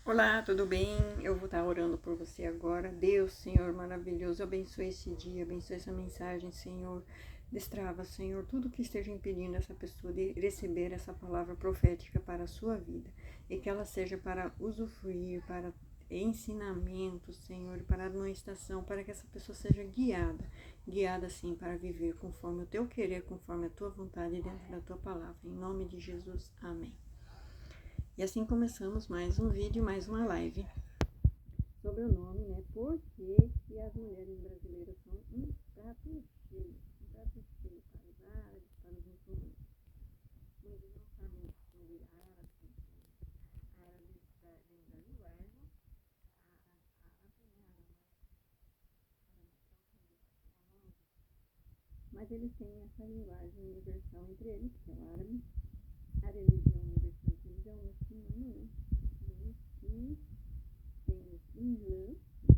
Olá, tudo bem? Eu vou estar orando por você agora. Deus, Senhor maravilhoso, abençoe esse dia, abençoe essa mensagem, Senhor. Destrava, Senhor, tudo que esteja impedindo essa pessoa de receber essa palavra profética para a sua vida e que ela seja para usufruir, para ensinamento, Senhor, para administração, para que essa pessoa seja guiada sim para viver conforme o teu querer, conforme a tua vontade dentro da tua palavra. Em nome de Jesus, amém. E assim começamos mais um vídeo, mais uma live sobre o nome, né? Por que as mulheres brasileiras são um prato cheio para os árabes, para os muçulmanos. Muitos não sabem sobre árabes, árabes vem da linguagem mas eles têm essa linguagem universal entre eles, que é o árabe, a religião universal entre eles é o muçulmano, né? E tem o Islã, o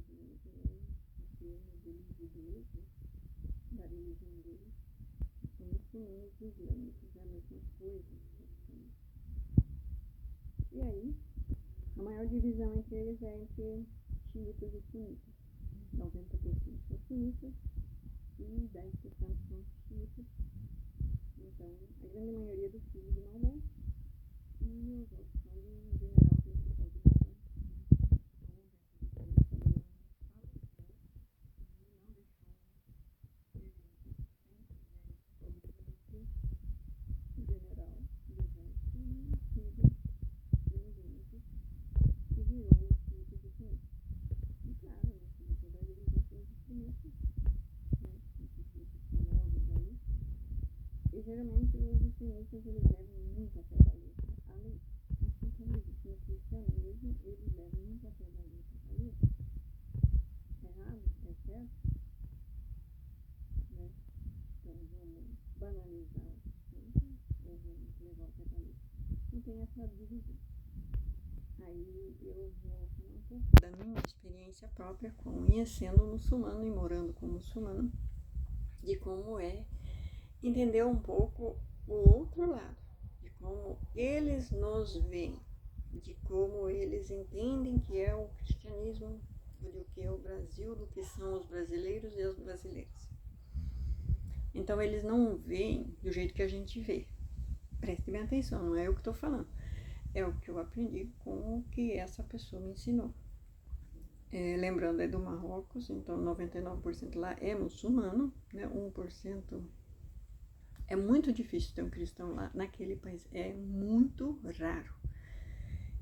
termo deles judeus, né? Da religião deles, são muçulmanos islâmicos, é a mesma coisa. E aí, a maior divisão entre eles é entre xiitas e sunitas. 90% são sunitas e 10% são xiitas. Então, a grande maioria dos filhos de Maomé e os outros são do general principal de Maomé. E geralmente os extremistas eles levam muito a pé da letra a lei. Assim como existe no cristianismo, eles levam muito a pé da letra a lei. É errado? É certo? Né? Então vamos banalizar o assunto ou vamos levar o pé da letra. Não tem essa divisão. Aí eu vou falar um pouco da minha experiência própria conhecendo muçulmano e morando com muçulmano, de como é entender um pouco o outro lado, de como eles nos veem, de como eles entendem que é o cristianismo, do que é o Brasil, do que são os brasileiros e as brasileiras. Então eles não veem do jeito que a gente vê. Preste bem atenção, não é eu que estou falando, é o que eu aprendi com o que essa pessoa me ensinou. Lembrando, é do Marrocos, então 99% lá é muçulmano, né? 1% é muito difícil ter um cristão lá naquele país, é muito raro.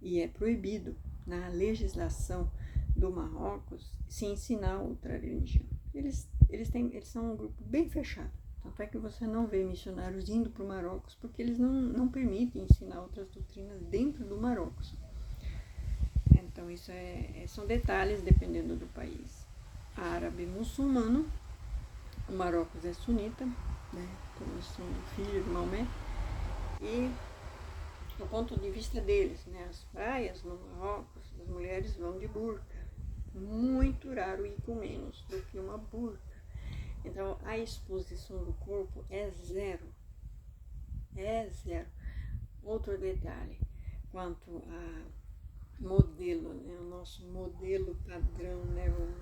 E é proibido na legislação do Marrocos se ensinar outra religião. Eles são um grupo bem fechado. Tanto é que você não vê missionários indo para o Marrocos porque eles não permitem ensinar outras doutrinas dentro do Marrocos. Então isso são detalhes dependendo do país. Árabe muçulmano, o Marrocos é sunita, né? Todos são filhos de Maomé. E do ponto de vista deles, né, as praias no Marrocos, as mulheres vão de burca. Muito raro ir com menos do que uma burca. Então a exposição do corpo é zero. É zero. Outro detalhe, quanto a modelo, né, o nosso modelo padrão, né, vamos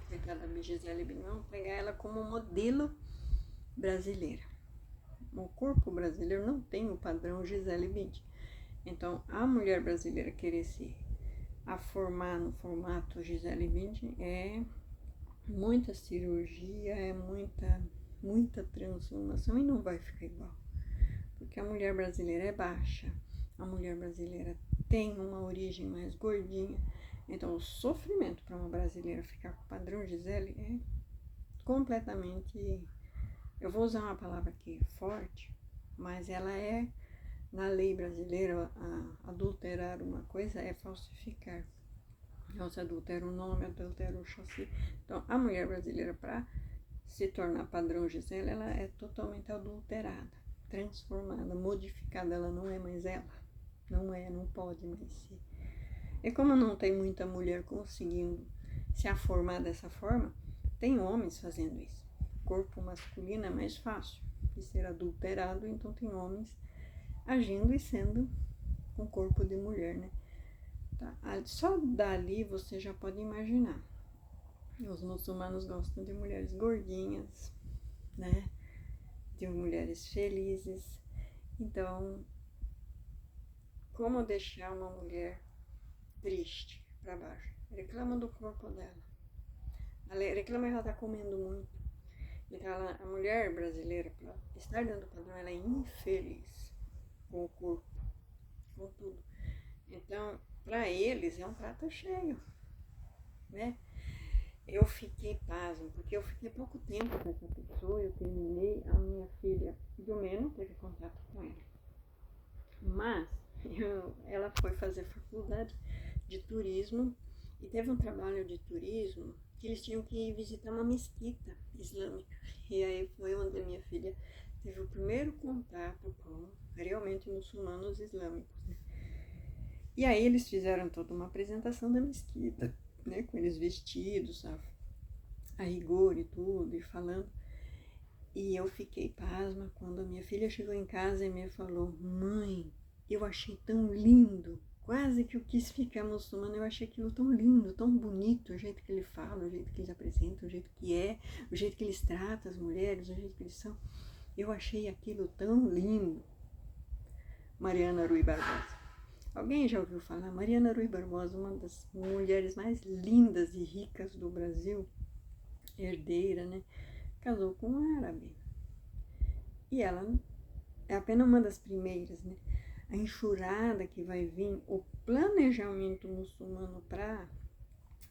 pegar da Gisele Bündchen, pegar ela como modelo brasileira. O corpo brasileiro não tem o padrão Gisele Bündchen. Então, a mulher brasileira querer se formar no formato Gisele Bündchen é muita cirurgia, é muita transformação e não vai ficar igual. Porque a mulher brasileira é baixa, a mulher brasileira tem uma origem mais gordinha. Então, o sofrimento para uma brasileira ficar com o padrão Gisele é completamente, eu vou usar uma palavra aqui, forte, mas ela é, na lei brasileira, adulterar uma coisa é falsificar. Então, se adultera o nome, adultera o chassi. Então, a mulher brasileira, para se tornar padrão Gisele, ela é totalmente adulterada, transformada, modificada. Ela não é mais ela. Não pode mais ser. E como não tem muita mulher conseguindo se formar dessa forma, tem homens fazendo isso. O corpo masculino é mais fácil de ser adulterado, então tem homens agindo e sendo com corpo de mulher, né? Tá? Só dali você já pode imaginar. Os muçulmanos gostam de mulheres gordinhas, né? De mulheres felizes. Então, como deixar uma mulher triste para baixo? Reclama do corpo dela. Reclama que ela está comendo muito. Então, a mulher brasileira, para estar dentro do padrão, ela é infeliz com o corpo, com tudo. Então, para eles é um prato cheio, né? Eu fiquei pasmo, porque eu fiquei pouco tempo com essa pessoa, eu terminei, a minha filha Filomena não teve contato com ela. Mas ela foi fazer faculdade de turismo e teve um trabalho de turismo que eles tinham que visitar uma mesquita islâmica. E aí foi onde a minha filha teve o primeiro contato com realmente muçulmanos islâmicos, né? E aí eles fizeram toda uma apresentação da mesquita, né, com eles vestidos, a rigor e tudo, e falando. E eu fiquei pasma quando a minha filha chegou em casa e me falou: mãe, eu achei tão lindo, quase que eu quis ficar muçulmana, eu achei aquilo tão lindo, tão bonito, o jeito que ele fala, o jeito que eles apresentam, o jeito que é, o jeito que eles tratam as mulheres, o jeito que eles são. Eu achei aquilo tão lindo. Mariana Rui Barbosa. Alguém já ouviu falar? Mariana Rui Barbosa, uma das mulheres mais lindas e ricas do Brasil, herdeira, né? Casou com um árabe. E ela é apenas uma das primeiras, né? A enxurrada que vai vir, o planejamento muçulmano para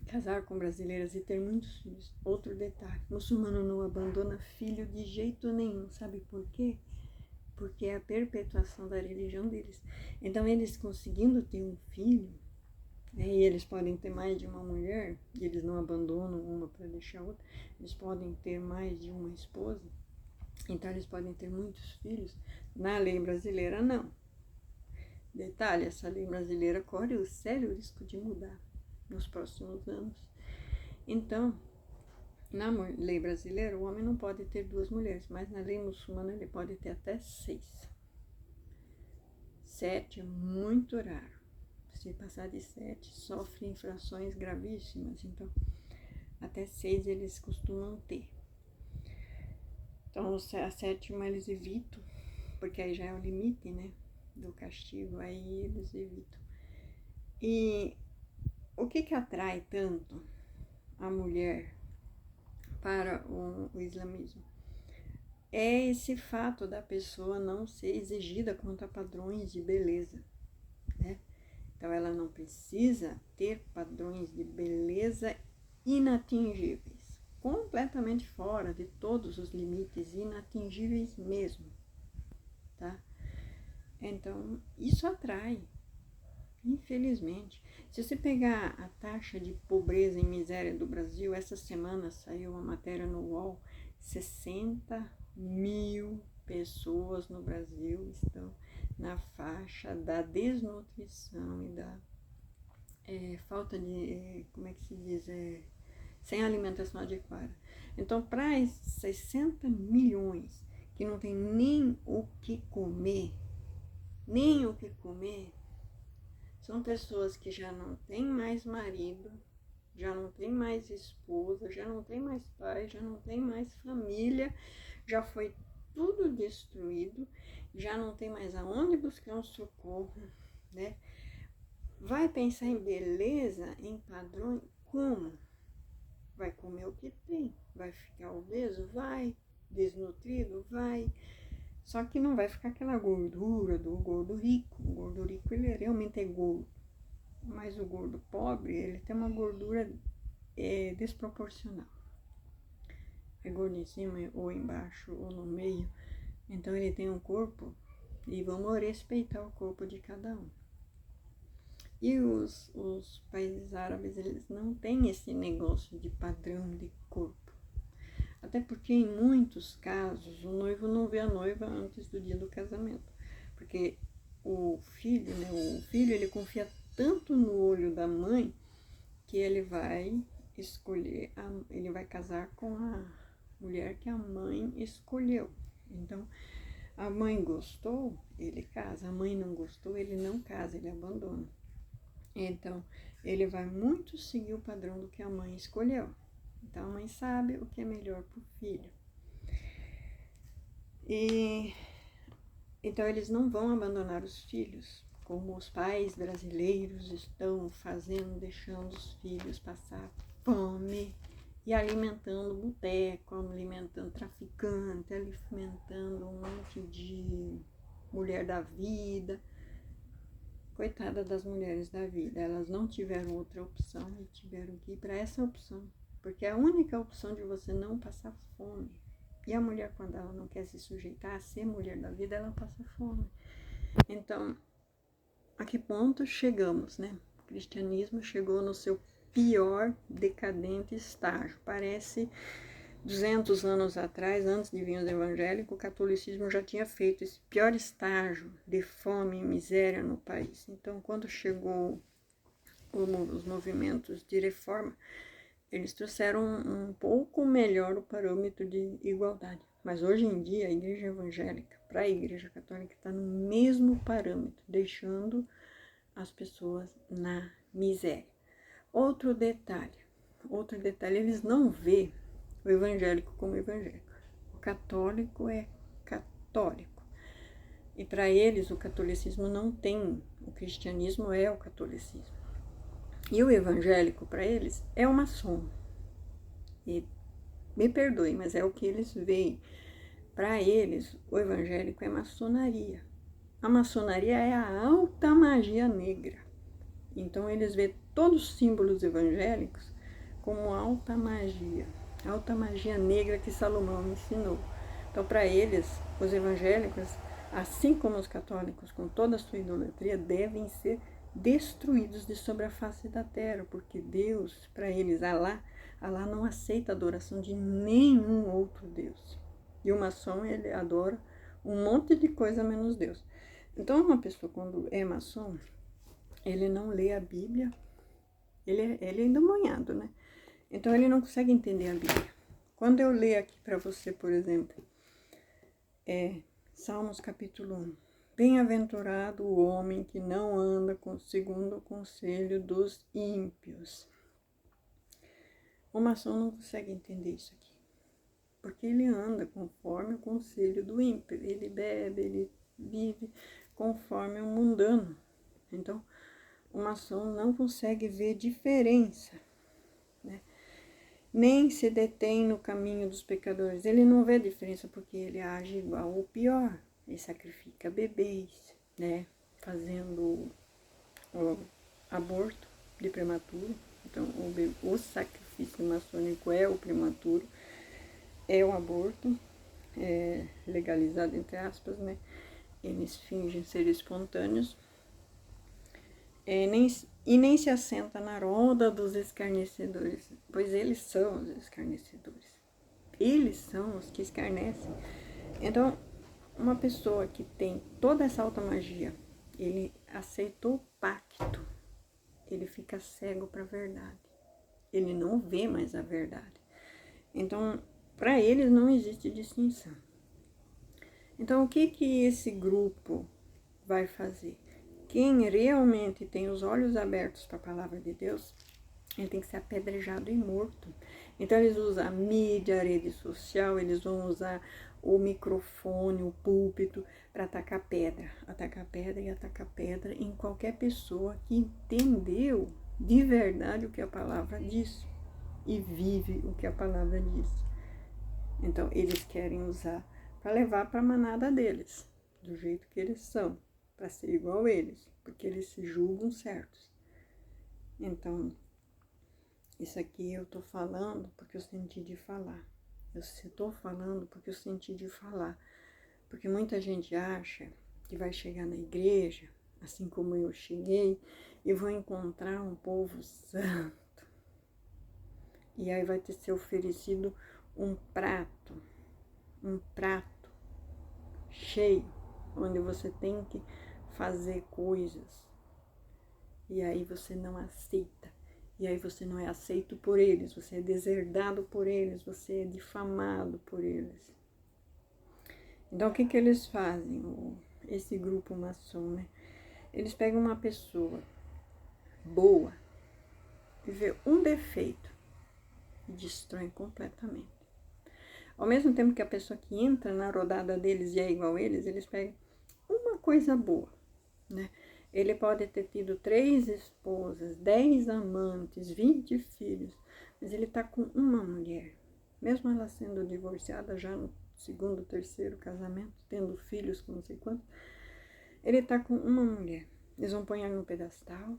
casar com brasileiras e ter muitos filhos. Outro detalhe, muçulmano não abandona filho de jeito nenhum, sabe por quê? Porque é a perpetuação da religião deles. Então, eles conseguindo ter um filho, né, e eles podem ter mais de uma mulher, e eles não abandonam uma para deixar outra, eles podem ter mais de uma esposa, então eles podem ter muitos filhos. Na lei brasileira, não. Detalhe, essa lei brasileira corre o sério risco de mudar nos próximos anos. Então, na lei brasileira, o homem não pode ter 2 mulheres, mas na lei muçulmana ele pode ter até 6. 7 é muito raro. Se passar de 7, sofre infrações gravíssimas. Então, até 6 eles costumam ter. Então, a 7ª eles evitam, porque aí já é o limite, né, do castigo, aí eles evitam. E o que atrai tanto a mulher para o islamismo? É esse fato da pessoa não ser exigida quanto a padrões de beleza, né? Então, ela não precisa ter padrões de beleza inatingíveis, completamente fora de todos os limites, inatingíveis mesmo, tá? Então, isso atrai, infelizmente. Se você pegar a taxa de pobreza e miséria do Brasil, essa semana saiu uma matéria no UOL, 60 mil pessoas no Brasil estão na faixa da desnutrição e da falta de, como é que se diz, sem alimentação adequada. Então, para 60 milhões que não tem nem o que comer, são pessoas que já não têm mais marido, já não tem mais esposa, já não tem mais pai, já não tem mais família, já foi tudo destruído, já não tem mais aonde buscar um socorro, né? Vai pensar em beleza, em padrão, como? Vai comer o que tem, vai ficar obeso? Vai. Desnutrido? Vai. Só que não vai ficar aquela gordura do gordo rico. O gordo rico, ele realmente é gordo. Mas o gordo pobre, ele tem uma gordura desproporcional. É gordo em cima, ou embaixo, ou no meio. Então ele tem um corpo, e vamos respeitar o corpo de cada um. E os países árabes, eles não têm esse negócio de padrão de corpo. Até porque, em muitos casos, o noivo não vê a noiva antes do dia do casamento. Porque o filho, ele confia tanto no olho da mãe que ele vai escolher, ele vai casar com a mulher que a mãe escolheu. Então, a mãe gostou, ele casa. A mãe não gostou, ele não casa, ele abandona. Então, ele vai muito seguir o padrão do que a mãe escolheu. Então, a mãe sabe o que é melhor para o filho. Então, eles não vão abandonar os filhos, como os pais brasileiros estão fazendo, deixando os filhos passar fome e alimentando boteco, alimentando traficante, alimentando um monte de mulher da vida. Coitada das mulheres da vida, elas não tiveram outra opção e tiveram que ir para essa opção, porque é a única opção de você não passar fome. E a mulher, quando ela não quer se sujeitar a ser mulher da vida, ela passa fome. Então, a que ponto chegamos, né? O cristianismo chegou no seu pior, decadente estágio. Parece 200 anos atrás, antes de vir os evangélicos, o catolicismo já tinha feito esse pior estágio de fome e miséria no país. Então, quando chegou os movimentos de reforma, eles trouxeram um pouco melhor o parâmetro de igualdade. Mas hoje em dia, a igreja evangélica para a igreja católica está no mesmo parâmetro, deixando as pessoas na miséria. Outro detalhe, eles não vê o evangélico como evangélico. O católico é católico. E para eles o catolicismo não tem, o cristianismo é o catolicismo. E o evangélico para eles é o maçom. E me perdoe, mas é o que eles veem. Para eles, o evangélico é maçonaria. A maçonaria é a alta magia negra. Então, eles veem todos os símbolos evangélicos como alta magia negra que Salomão ensinou. Então, para eles, os evangélicos, assim como os católicos, com toda a sua idolatria, devem ser destruídos de sobre a face da terra, porque Deus, para eles, Alá não aceita a adoração de nenhum outro Deus. E o maçom, ele adora um monte de coisa menos Deus. Então, uma pessoa, quando é maçom, ele não lê a Bíblia, ele é endemoniado, né? Então, ele não consegue entender a Bíblia. Quando eu ler aqui para você, por exemplo, Salmos capítulo 1. Bem-aventurado o homem que não anda segundo o conselho dos ímpios. O maçom não consegue entender isso aqui, porque ele anda conforme o conselho do ímpio. Ele bebe, ele vive conforme o mundano. Então, o maçom não consegue ver diferença, né? Nem se detém no caminho dos pecadores. Ele não vê diferença porque ele age igual ou pior. Ele sacrifica bebês, né? Fazendo o aborto de prematuro. Então, o sacrifício maçônico é o prematuro, é o aborto, legalizado entre aspas, né? Eles fingem ser espontâneos. Nem se assenta na roda dos escarnecedores, pois eles são os escarnecedores. Eles são os que escarnecem. Então, uma pessoa que tem toda essa alta magia, ele aceitou o pacto, ele fica cego para a verdade. Ele não vê mais a verdade. Então, para eles não existe distinção. Então, o que esse grupo vai fazer? Quem realmente tem os olhos abertos para a palavra de Deus, ele tem que ser apedrejado e morto. Então, eles usam a mídia, a rede social, eles vão usar o microfone, o púlpito, para atacar pedra em qualquer pessoa que entendeu de verdade o que a palavra diz e vive o que a palavra diz. Então, eles querem usar para levar para a manada deles, do jeito que eles são, para ser igual a eles, porque eles se julgam certos. Então, isso aqui eu estou falando porque eu senti de falar. Eu estou falando porque eu senti de falar. Porque muita gente acha que vai chegar na igreja, assim como eu cheguei, e vou encontrar um povo santo. E aí vai ter ser oferecido um prato cheio, onde você tem que fazer coisas. E aí você não aceita. E aí você não é aceito por eles, você é deserdado por eles, você é difamado por eles. Então, o que eles fazem? Esse grupo maçom, né? Eles pegam uma pessoa boa e vê um defeito e destrói completamente. Ao mesmo tempo que a pessoa que entra na rodada deles e é igual a eles pegam uma coisa boa, né? Ele pode ter tido 3 esposas, 10 amantes, 20 filhos, mas ele tá com uma mulher. Mesmo ela sendo divorciada já no 2º, 3º casamento, tendo filhos com não sei quantos, ele tá com uma mulher. Eles vão pôr no pedestal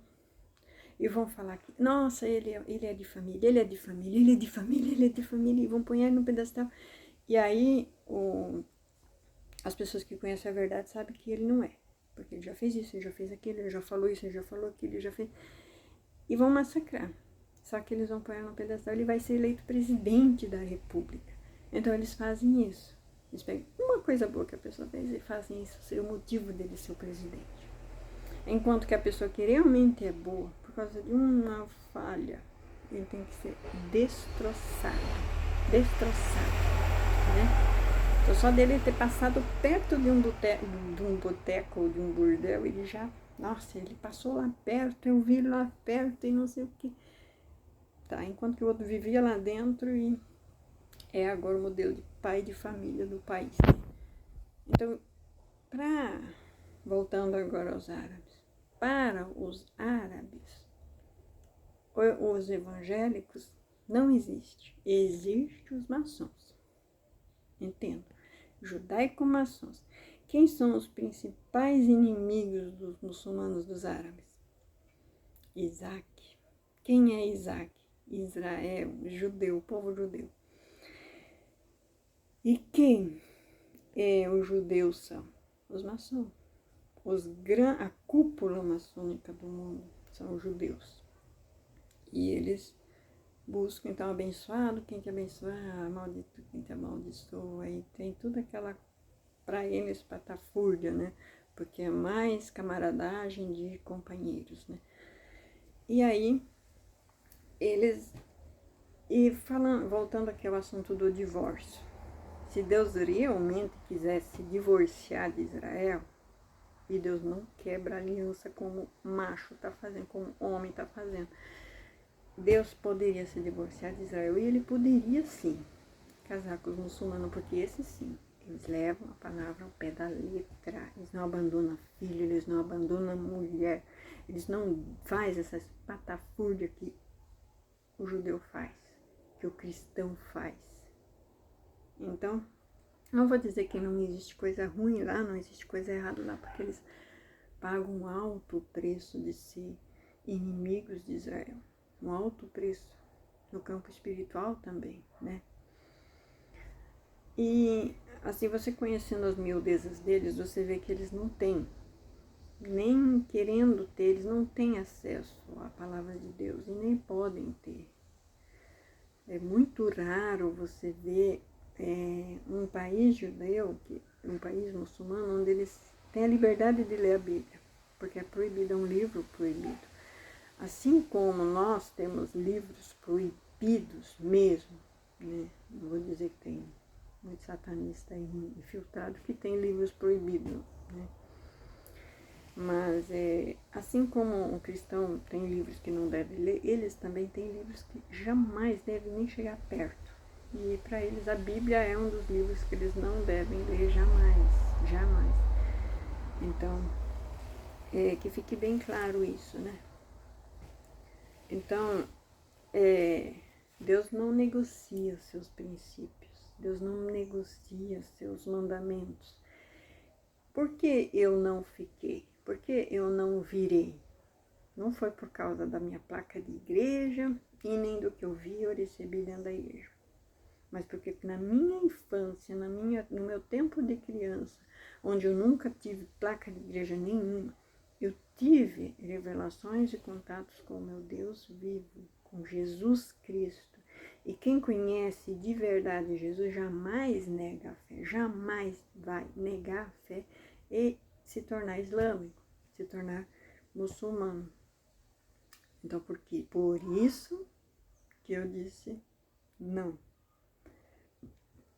e vão falar que, nossa, ele é de família, ele é de família, ele é de família, ele é de família, e vão pôr no pedestal. E aí, as pessoas que conhecem a verdade sabem que ele não é. Porque ele já fez isso, ele já fez aquilo, ele já falou isso, ele já falou aquilo, ele já fez... E vão massacrar. Só que eles vão pôr no pedestal, ele vai ser eleito presidente da república. Então eles fazem isso. Eles pegam uma coisa boa que a pessoa fez e fazem isso ser o motivo dele ser o presidente. Enquanto que a pessoa que realmente é boa, por causa de uma falha, ele tem que ser destroçado, né? Então, só dele ter passado perto de um boteco ou de um bordel, ele já, nossa, ele passou lá perto, eu vi lá perto e não sei o que. Tá, enquanto que o outro vivia lá dentro e é agora o modelo de pai de família do país, né? Então, voltando agora aos árabes, para os árabes, os evangélicos não existe. Existe os maçons. Entendo. Judaico-maçons. Quem são os principais inimigos dos muçulmanos, dos árabes? Isaac. Quem é Isaac? Israel, judeu, povo judeu. E quem é os judeus são? Os maçons. A cúpula maçônica do mundo são os judeus. E eles buscam, então, abençoado quem te abençoar, maldito quem te amaldiçoa. E tem tudo aquela, para eles, patafúrdia, né? Porque é mais camaradagem de companheiros, né? E aí, eles... E voltando aqui ao assunto do divórcio. Se Deus realmente quisesse se divorciar de Israel, e Deus não quebra a aliança como macho está fazendo, como homem está fazendo, Deus poderia se divorciar de Israel e ele poderia sim casar com os muçulmanos, porque esses sim, eles levam a palavra ao pé da letra, eles não abandonam filho, eles não abandonam mulher, eles não fazem essas patafúrdias que o judeu faz, que o cristão faz. Então, não vou dizer que não existe coisa ruim lá, não existe coisa errada lá, porque eles pagam um alto preço de ser inimigos de Israel. Um alto preço no campo espiritual também, né? E assim, você conhecendo as miudezas deles, você vê que eles não têm, nem querendo ter, eles não têm acesso à palavra de Deus e nem podem ter. É muito raro você ver um país judeu, um país muçulmano, onde eles têm a liberdade de ler a Bíblia, porque é proibido, é um livro proibido. Assim como nós temos livros proibidos mesmo, né? Não vou dizer que tem muito satanista aí infiltrado que tem livros proibidos, né? Mas assim como o cristão tem livros que não deve ler, eles também têm livros que jamais devem nem chegar perto. E para eles a Bíblia é um dos livros que eles não devem ler jamais, jamais. Então, que fique bem claro isso, né? Então, Deus não negocia os seus princípios, Deus não negocia os seus mandamentos. Por que eu não fiquei? Por que eu não virei? Não foi por causa da minha placa de igreja e nem do que eu vi ou recebi dentro da igreja. Mas porque na minha infância, no meu tempo de criança, onde eu nunca tive placa de igreja nenhuma, eu tive revelações e contatos com o meu Deus vivo, com Jesus Cristo. E quem conhece de verdade Jesus jamais nega a fé, jamais vai negar a fé e se tornar islâmico, se tornar muçulmano. Então, por isso que eu disse não.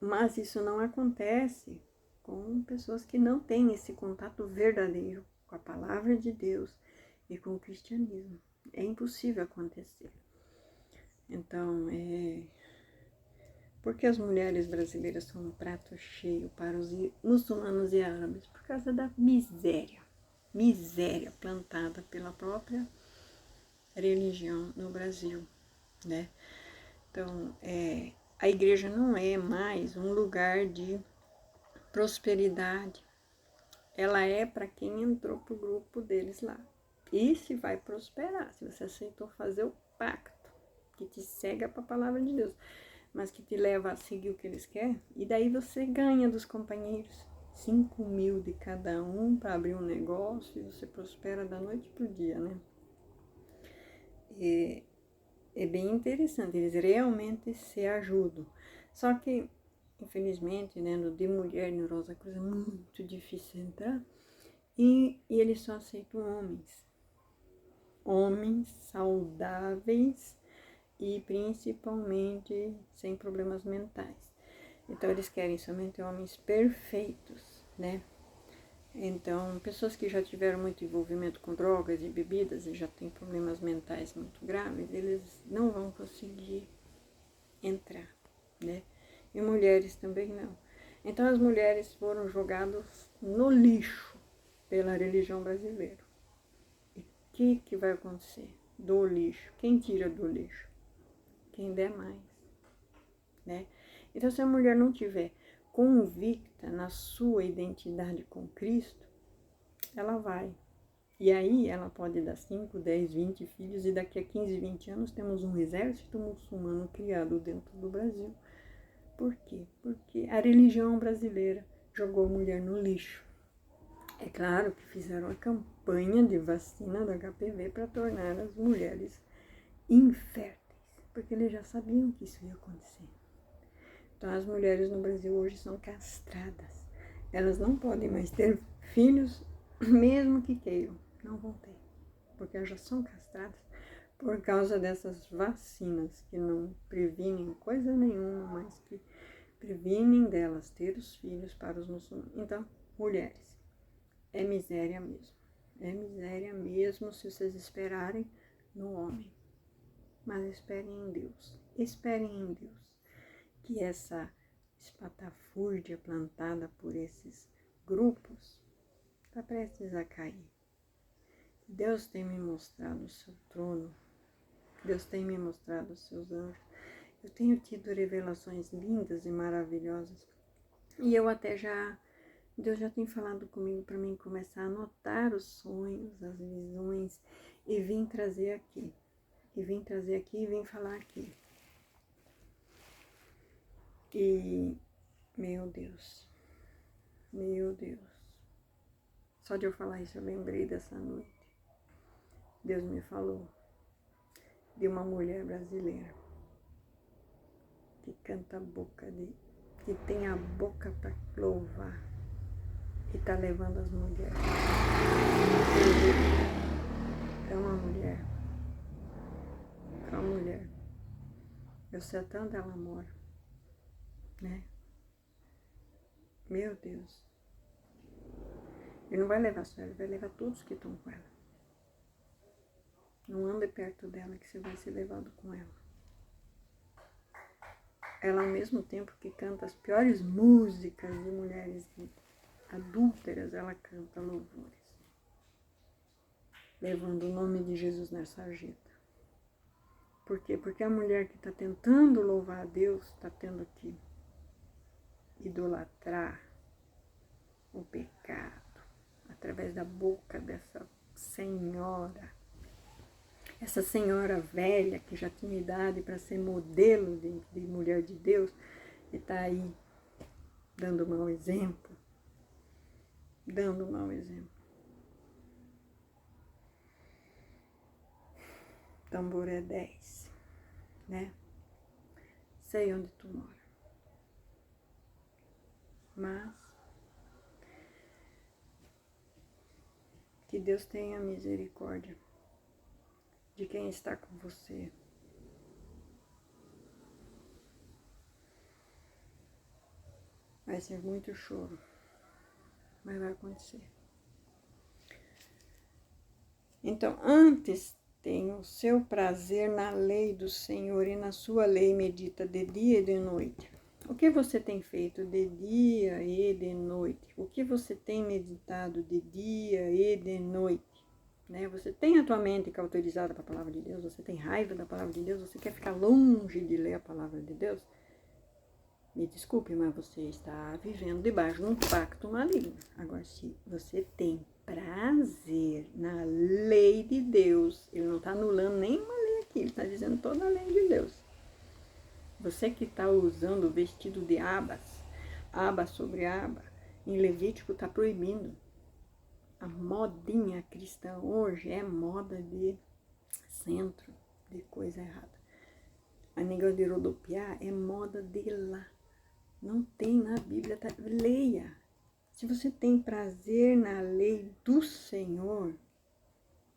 Mas isso não acontece com pessoas que não têm esse contato verdadeiro com a palavra de Deus e com o cristianismo. É impossível acontecer. Então, por que as mulheres brasileiras são um prato cheio para os muçulmanos e árabes? Por causa da miséria plantada pela própria religião no Brasil, né? Então, a igreja não é mais um lugar de prosperidade. Ela é para quem entrou pro grupo deles lá. E se vai prosperar, se você aceitou fazer o pacto, que te cega para a palavra de Deus, mas que te leva a seguir o que eles querem, e daí você ganha dos companheiros 5.000 de cada um para abrir um negócio e você prospera da noite pro dia, né? É bem interessante, eles realmente se ajudam. Só que, infelizmente, né, no de mulher no Rosa Cruz é muito difícil entrar e eles só aceitam homens saudáveis e principalmente sem problemas mentais. Então eles querem somente homens perfeitos, né? Então, pessoas que já tiveram muito envolvimento com drogas e bebidas e já têm problemas mentais muito graves, eles não vão conseguir entrar, né? E mulheres também não. Então, as mulheres foram jogadas no lixo pela religião brasileira. E o que vai acontecer? Do lixo. Quem tira do lixo? Quem der mais, né? Então, se a mulher não tiver convicta na sua identidade com Cristo, ela vai. E aí ela pode dar 5, 10, 20 filhos e daqui a 15, 20 anos temos um exército muçulmano criado dentro do Brasil. Por quê? Porque a religião brasileira jogou a mulher no lixo. É claro que fizeram a campanha de vacina do HPV para tornar as mulheres inférteis, porque eles já sabiam que isso ia acontecer. Então as mulheres no Brasil hoje são castradas. Elas não podem mais ter filhos, mesmo que queiram. Não vão ter, porque elas já são castradas por causa dessas vacinas que não previnem coisa nenhuma, mas que previnem delas ter os filhos para os muçulmanos. Então, mulheres, é miséria mesmo. É miséria mesmo se vocês esperarem no homem. Mas esperem em Deus. Esperem em Deus. Que essa espatafúrdia plantada por esses grupos está prestes a cair. Deus tem me mostrado o seu trono. Deus tem me mostrado os seus anjos. Eu tenho tido revelações lindas e maravilhosas. E eu até Deus já tem falado comigo para mim começar a anotar os sonhos, as visões e vim trazer aqui. E vim trazer aqui e vim falar aqui. E, meu Deus. Só de eu falar isso eu lembrei dessa noite. Deus me falou de uma mulher brasileira que canta a boca que tem a boca para louvar e tá levando as mulheres. É uma mulher. Eu sei até onde ela mora, né? Meu Deus. Ele não vai levar só ela, ele vai levar todos que estão com ela. Não ande perto dela que você vai ser levado com ela. Ela, ao mesmo tempo que canta as piores músicas de mulheres adúlteras, ela canta louvores. Levando o nome de Jesus na sarjeta. Por quê? Porque a mulher que está tentando louvar a Deus está tendo que idolatrar o pecado através da boca dessa senhora. Essa senhora velha que já tinha idade para ser modelo de mulher de Deus e está aí dando mau exemplo. Tambor é 10, né? Sei onde tu mora. Mas que Deus tenha misericórdia de quem está com você. Vai ser muito choro, mas vai acontecer. Então, antes tem o seu prazer na lei do Senhor e na sua lei medita de dia e de noite. O que você tem feito de dia e de noite? O que você tem meditado de dia e de noite? Né? Você tem a tua mente cauterizada para a palavra de Deus? Você tem raiva da palavra de Deus? Você quer ficar longe de ler a palavra de Deus? Me desculpe, mas você está vivendo debaixo de um pacto maligno. Agora, se você tem prazer na lei de Deus, ele não está anulando nenhuma lei aqui, ele está dizendo toda a lei de Deus. Você que está usando o vestido de abas, aba sobre aba, em Levítico está proibindo. A modinha cristã hoje é moda de centro, de coisa errada. A negócio de rodopiar é moda de lá. Não tem na Bíblia, tá? Leia. Se você tem prazer na lei do Senhor,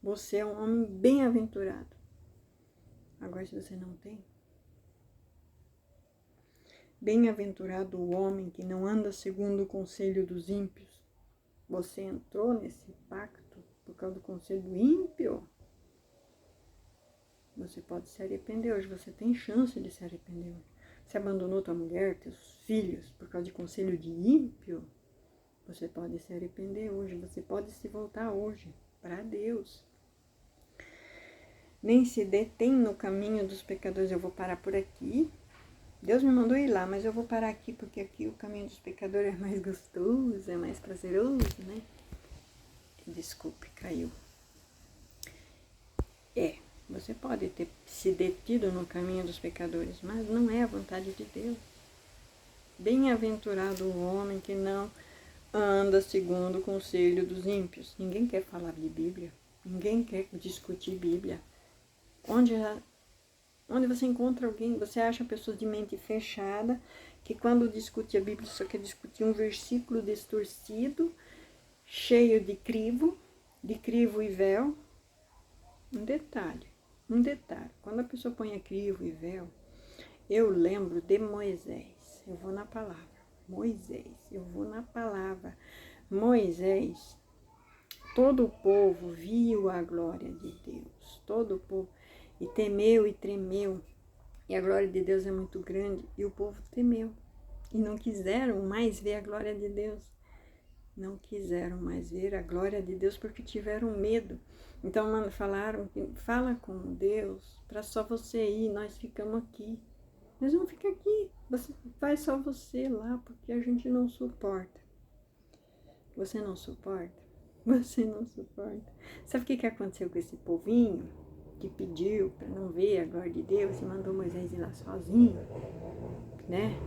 você é um homem bem-aventurado. Agora, se você não tem, bem-aventurado o homem que não anda segundo o conselho dos ímpios. Você entrou nesse pacto por causa do conselho do ímpio. Você pode se arrepender hoje, você tem chance de se arrepender hoje. Você abandonou tua mulher, teus filhos, por causa de conselho de ímpio? Você pode se arrepender hoje, você pode se voltar hoje para Deus. Nem se detém no caminho dos pecadores. Eu vou parar por aqui. Deus me mandou ir lá, mas eu vou parar aqui, porque aqui o caminho dos pecadores é mais gostoso, é mais prazeroso, né? Desculpe, caiu. Você pode ter se detido no caminho dos pecadores, mas não é a vontade de Deus. Bem-aventurado o homem que não anda segundo o conselho dos ímpios. Ninguém quer falar de Bíblia. Ninguém quer discutir Bíblia. Onde você encontra alguém, você acha pessoas de mente fechada, que quando discute a Bíblia só quer discutir um versículo distorcido, cheio de crivo e véu. Um detalhe. Quando a pessoa põe crivo e véu, eu lembro de Moisés. Eu vou na palavra. Moisés, todo o povo viu a glória de Deus. Todo o povo. E temeu e tremeu. E a glória de Deus é muito grande. E o povo temeu. E não quiseram mais ver a glória de Deus. Não quiseram mais ver a glória de Deus porque tiveram medo. Então falaram, fala com Deus para só você ir, nós ficamos aqui. Nós vamos ficar aqui, vai só você lá, porque a gente não suporta. Você não suporta? Você não suporta. Sabe o que aconteceu com esse povinho que pediu para não ver a glória de Deus e mandou Moisés ir lá sozinho, né?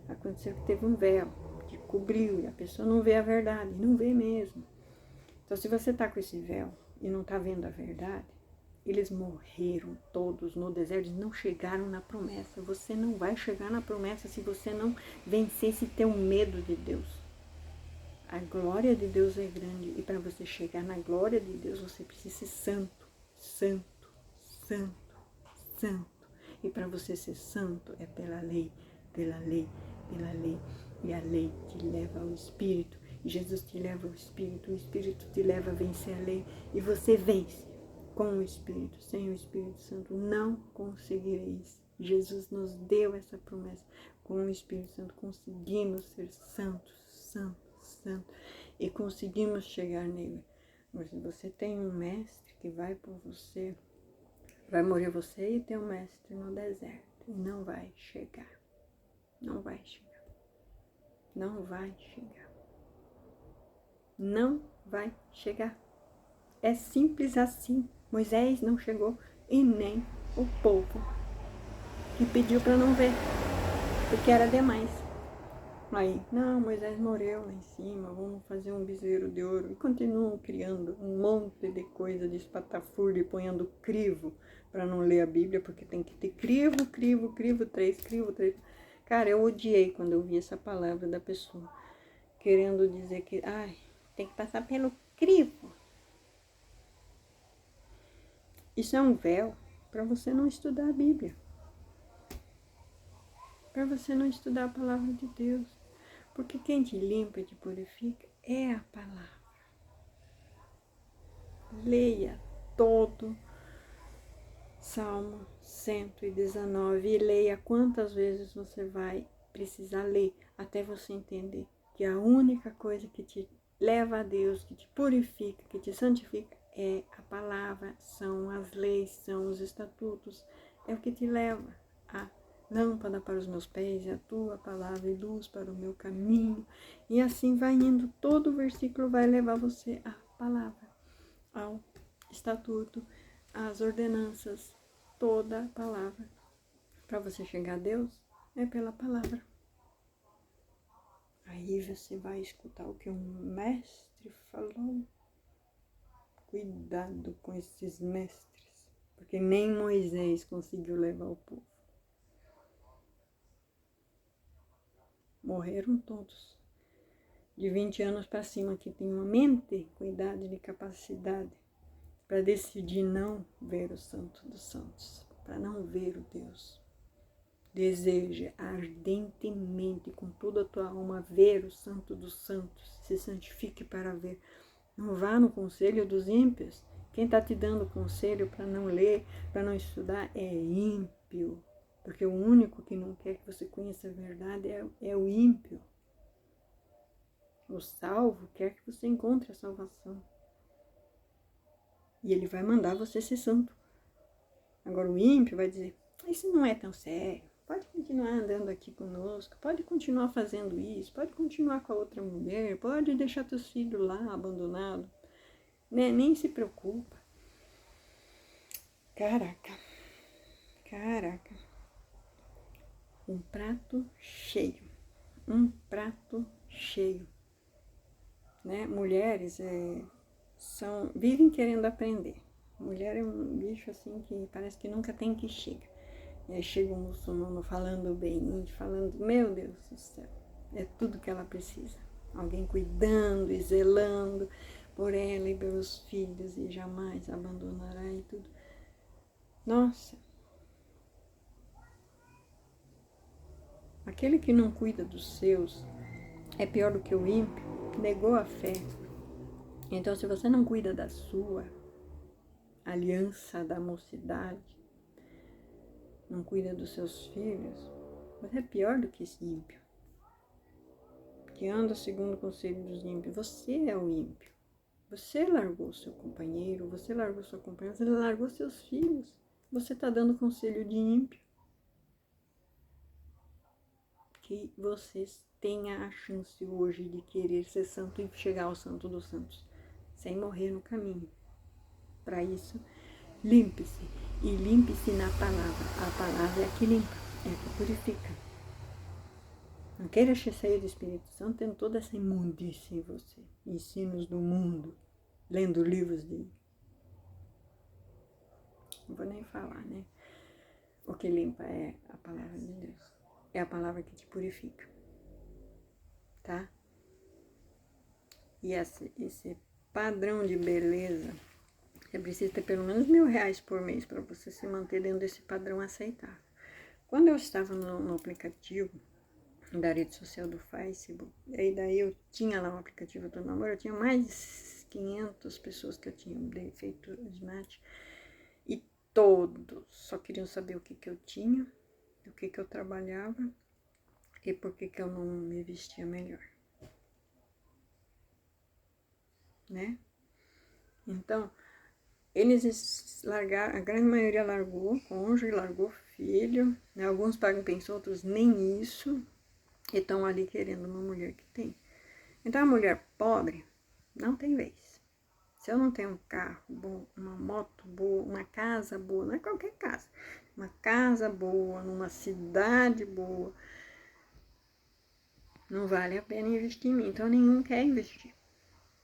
Aconteceu que teve um véu que cobriu e a pessoa não vê a verdade, não vê mesmo. Então, se você está com esse véu e não está vendo a verdade, eles morreram todos no deserto, eles não chegaram na promessa. Você não vai chegar na promessa se você não vencer esse teu medo de Deus. A glória de Deus é grande e para você chegar na glória de Deus, você precisa ser santo, santo, santo, santo. E para você ser santo é pela lei, pela lei, pela lei. E a lei te leva ao Espírito. E Jesus te leva ao Espírito. O Espírito te leva a vencer a lei. E você vence com o Espírito. Sem o Espírito Santo não conseguireis. Jesus nos deu essa promessa. Com o Espírito Santo conseguimos ser santos, santos, santos. E conseguimos chegar nele. Mas se você tem um mestre que vai por você, vai morrer você e teu mestre no deserto. E não vai chegar. Não vai chegar. Não vai chegar. Não vai chegar. É simples assim. Moisés não chegou e nem o povo que pediu para não ver, porque era demais. Aí, não, Moisés morreu lá em cima, vamos fazer um bezerro de ouro. E continuam criando um monte de coisa de espatafúrdia e ponhando crivo para não ler a Bíblia, porque tem que ter crivo, 3. Cara, eu odiei quando eu vi essa palavra da pessoa, querendo dizer que, tem que passar pelo crivo. Isso é um véu para você não estudar a Bíblia. Para você não estudar a palavra de Deus. Porque quem te limpa e te purifica é a palavra. Leia todo Salmo 119 e leia quantas vezes você vai precisar ler até você entender que a única coisa que te leva a Deus, que te purifica, que te santifica é a palavra, são as leis, são os estatutos, é o que te leva a lâmpada para os meus pés, é a tua palavra e luz para o meu caminho. E assim vai indo, todo o versículo vai levar você à palavra, ao estatuto, às ordenanças, toda a palavra. Para você chegar a Deus, é pela palavra. Aí você vai escutar o que um mestre falou. Cuidado com esses mestres, porque nem Moisés conseguiu levar o povo. Morreram todos. De 20 anos para cima, que tem uma mente com idade de capacidade para decidir não ver o Santo dos Santos, para não ver o Deus. Deseja ardentemente, com toda a tua alma, ver o Santo dos Santos. Se santifique para ver. Não vá no conselho dos ímpios. Quem está te dando conselho para não ler, para não estudar, é ímpio. Porque o único que não quer que você conheça a verdade é o ímpio. O salvo quer que você encontre a salvação. E ele vai mandar você ser santo. Agora o ímpio vai dizer, isso não é tão sério. Pode continuar andando aqui conosco, pode continuar fazendo isso, pode continuar com a outra mulher, pode deixar teus filhos lá abandonados. Né? Nem se preocupa. Caraca. Um prato cheio. Né? Mulheres vivem querendo aprender. Mulher é um bicho assim que parece que nunca tem que chega. E aí chega um muçulmano falando bem, falando, meu Deus do céu, é tudo que ela precisa. Alguém cuidando e zelando por ela e pelos filhos e jamais abandonará e tudo. Nossa, aquele que não cuida dos seus é pior do que o ímpio, negou a fé. Então, se você não cuida da sua aliança da mocidade, não cuida dos seus filhos, você é pior do que esse ímpio. Que anda segundo o conselho dos ímpios. Você é o ímpio. Você largou seu companheiro, você largou sua companheira, você largou seus filhos. Você está dando conselho de ímpio. Que vocês tenham a chance hoje de querer ser santo e chegar ao santo dos santos, sem morrer no caminho. Para isso, limpe-se. E limpe-se na palavra. A palavra é a que limpa, é a que purifica. Não queira ser cheio do Espírito Santo tendo toda essa imundície em você. Ensinos do mundo, lendo livros de... Não vou nem falar, né? O que limpa é a palavra de Deus. É a palavra que te purifica. Tá? E esse padrão de beleza, você precisa ter pelo menos R$1.000 por mês para você se manter dentro desse padrão aceitável. Quando eu estava no aplicativo da rede social do Facebook, e daí eu tinha lá o aplicativo do namoro, eu tinha mais de 500 pessoas que eu tinha feito match, e todos só queriam saber o que eu tinha, o que eu trabalhava e por que eu não me vestia melhor, né? Então, eles largaram, a grande maioria largou cônjuge, largou filho, né? Alguns pagam pensão, outros nem isso, e estão ali querendo uma mulher que tem. Então a mulher pobre não tem vez. Se eu não tenho um carro bom, uma moto boa, uma casa boa, não é qualquer casa, uma casa boa, numa cidade boa, não vale a pena investir em mim. Então nenhum quer investir,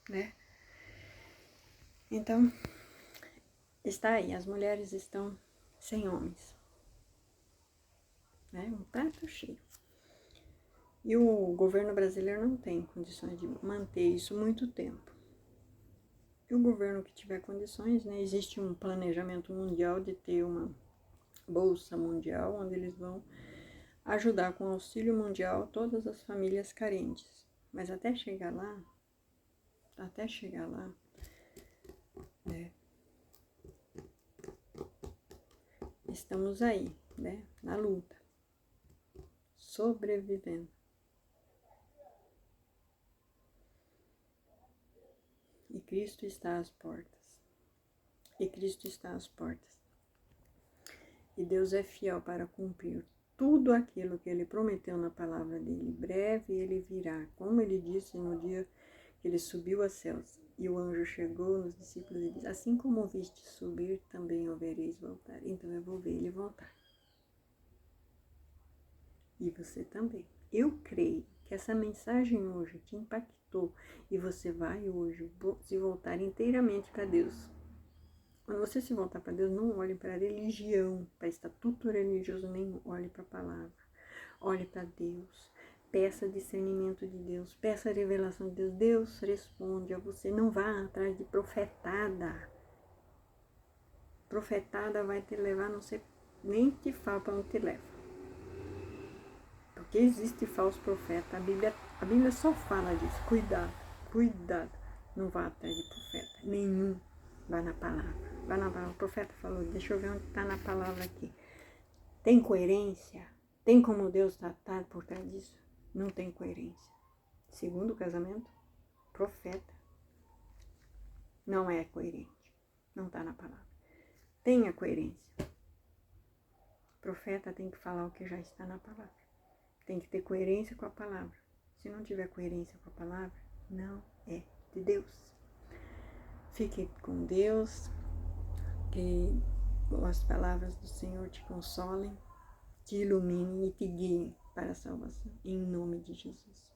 né? Então, está aí, as mulheres estão sem homens, né? Um prato cheio. E o governo brasileiro não tem condições de manter isso muito tempo. E o governo que tiver condições, né? Existe um planejamento mundial de ter uma bolsa mundial, onde eles vão ajudar com auxílio mundial todas as famílias carentes. Mas até chegar lá, né? estamos aí, né? Na luta, sobrevivendo. E Cristo está às portas. E Cristo está às portas. E Deus é fiel para cumprir tudo aquilo que Ele prometeu na palavra dEle. Breve Ele virá, como Ele disse no dia que Ele subiu aos céus. E o anjo chegou nos discípulos e disse: assim como o viste subir, também o vereis voltar. Então eu vou ver Ele voltar. E você também. Eu creio que essa mensagem hoje te impactou e você vai hoje se voltar inteiramente para Deus. Quando você se voltar para Deus, não olhe para a religião, para estatuto religioso nenhum. Olhe para a palavra. Olhe para Deus. Peça discernimento de Deus. Peça revelação de Deus. Deus responde a você. Não vá atrás de profetada. Profetada vai te levar, não sei, nem te fala para onde te leva. Porque existe falso profeta. A Bíblia só fala disso. Cuidado, cuidado. Não vá atrás de profeta. Nenhum. Vá na palavra. Vá na palavra. O profeta falou, deixa eu ver onde está na palavra aqui. Tem coerência? Tem como Deus tratar por trás disso? Não tem coerência. Segundo o casamento, profeta não é coerente. Não está na palavra. Tenha coerência. Profeta tem que falar o que já está na palavra. Tem que ter coerência com a palavra. Se não tiver coerência com a palavra, não é de Deus. Fique com Deus. Que as palavras do Senhor te consolem, te iluminem e te guiem para a salvação. Em nome de Jesus.